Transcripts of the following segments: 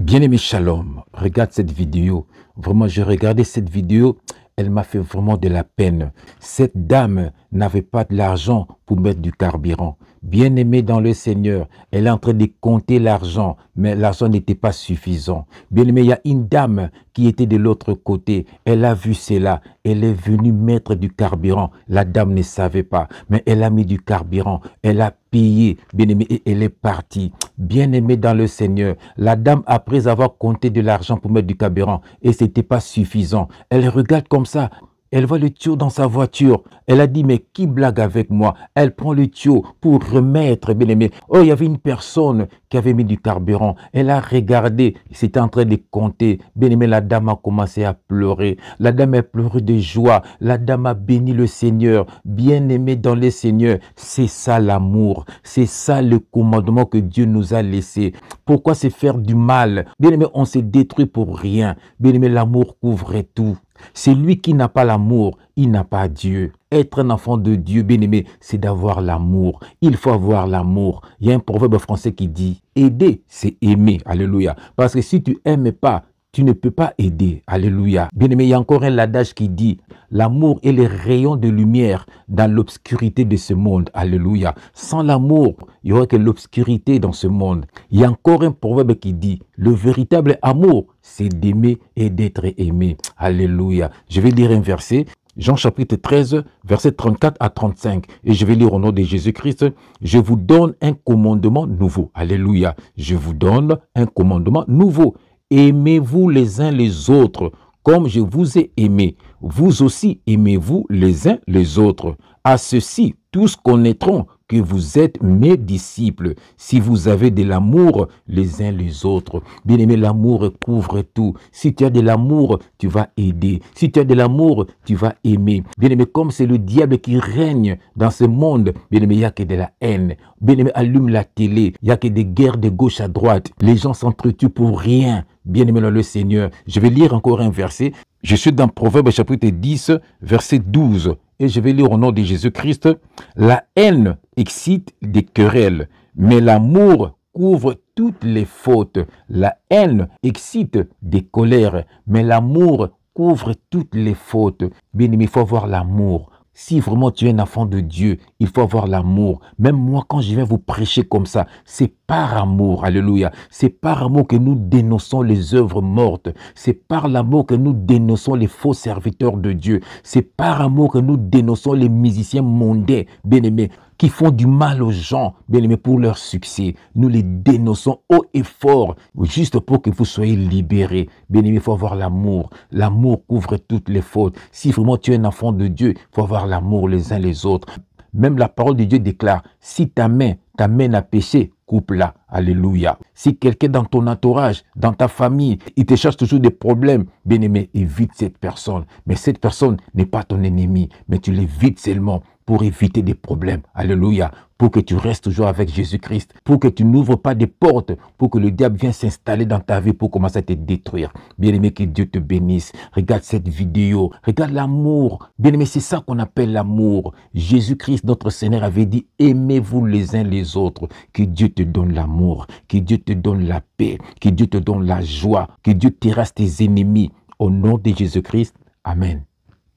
Bien-aimé Shalom, regarde cette vidéo. Vraiment, j'ai regardé cette vidéo, elle m'a fait vraiment de la peine. Cette dame n'avait pas de l'argent pour mettre du carburant. Bien-aimée dans le Seigneur, elle est en train de compter l'argent, mais l'argent n'était pas suffisant. Bien-aimé, il y a une dame qui était de l'autre côté. Elle a vu cela. Elle est venue mettre du carburant. La dame ne savait pas, mais elle a mis du carburant. Elle a payé, bien-aimé, et elle est partie. Bien-aimée dans le Seigneur, la dame, après avoir compté de l'argent pour mettre du carburant, et ce n'était pas suffisant, elle regarde comme ça. Elle voit le tuyau dans sa voiture. Elle a dit, mais qui blague avec moi? Elle prend le tuyau pour remettre, bien aimé. Oh, il y avait une personne qui avait mis du carburant. Elle a regardé, c'était en train de compter. Bien aimé, la dame a commencé à pleurer. La dame a pleuré de joie. La dame a béni le Seigneur. Bien aimé dans le Seigneur, c'est ça l'amour. C'est ça le commandement que Dieu nous a laissé. Pourquoi se faire du mal? Bien aimé, on se détruit pour rien. Bien aimé, l'amour couvre tout. C'est lui qui n'a pas l'amour, il n'a pas Dieu. Être un enfant de Dieu, bien-aimé, c'est d'avoir l'amour. Il faut avoir l'amour. Il y a un proverbe français qui dit, aider, c'est aimer. Alléluia. Parce que si tu n'aimes pas, tu ne peux pas aider. Alléluia. Bien-aimé, il y a encore un adage qui dit, l'amour est le rayon de lumière dans l'obscurité de ce monde. Alléluia. Sans l'amour, il n'y aurait que l'obscurité dans ce monde. Il y a encore un proverbe qui dit, le véritable amour, c'est d'aimer et d'être aimé. Alléluia. Je vais lire un verset. Jean chapitre 13, verset 34 à 35. Et je vais lire au nom de Jésus-Christ. Je vous donne un commandement nouveau. Alléluia. Je vous donne un commandement nouveau. Aimez-vous les uns les autres comme je vous ai aimé. Vous aussi aimez-vous les uns les autres. À ceci, tous connaîtront que vous êtes mes disciples, si vous avez de l'amour les uns les autres. Bien-aimé, l'amour couvre tout. Si tu as de l'amour, tu vas aider. Si tu as de l'amour, tu vas aimer. Bien-aimé, comme c'est le diable qui règne dans ce monde, bien-aimé, il n'y a que de la haine. Bien-aimé, allume la télé. Il n'y a que des guerres de gauche à droite. Les gens s'entretuent pour rien. Bien-aimé dans le Seigneur. Je vais lire encore un verset. Je suis dans Proverbe chapitre 10, verset 12. Et je vais lire au nom de Jésus-Christ. La haine excite des querelles, mais l'amour couvre toutes les fautes. La haine excite des colères, mais l'amour couvre toutes les fautes. Bien-aimé, il faut avoir l'amour. Si vraiment tu es un enfant de Dieu, il faut avoir l'amour. Même moi, quand je viens vous prêcher comme ça, c'est par amour, alléluia. C'est par amour que nous dénonçons les œuvres mortes. C'est par l'amour que nous dénonçons les faux serviteurs de Dieu. C'est par amour que nous dénonçons les musiciens mondains, bien-aimés, qui font du mal aux gens, bien-aimés, pour leur succès. Nous les dénonçons haut et fort, juste pour que vous soyez libérés. Bien-aimés, il faut avoir l'amour. L'amour couvre toutes les fautes. Si vraiment tu es un enfant de Dieu, il faut avoir l'amour les uns les autres. Même la parole de Dieu déclare, si ta main n'a péché, coupe-la. Alléluia. Si quelqu'un dans ton entourage, dans ta famille, il te cherche toujours des problèmes, bien-aimé, évite cette personne. Mais cette personne n'est pas ton ennemi, mais tu l'évites seulement pour éviter des problèmes. Alléluia. Pour que tu restes toujours avec Jésus-Christ. Pour que tu n'ouvres pas des portes. Pour que le diable vienne s'installer dans ta vie pour commencer à te détruire. Bien-aimé, que Dieu te bénisse. Regarde cette vidéo. Regarde l'amour. Bien-aimé, c'est ça qu'on appelle l'amour. Jésus-Christ, notre Seigneur, avait dit, aimez-vous les uns les autres. Que Dieu te donne l'amour. Que Dieu te donne la paix. Que Dieu te donne la joie. Que Dieu terrasse tes ennemis. Au nom de Jésus-Christ. Amen.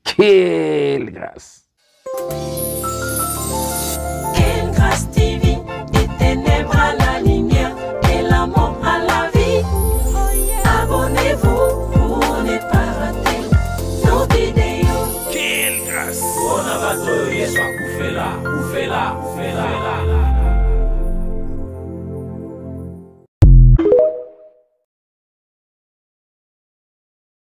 Quelle grâce! Quelle grâce TV, des ténèbres à la lumière, et la mort à la vie. Abonnez-vous pour ne pas rater nos vidéos. Quelle grâce! On a battu, soit couvert là.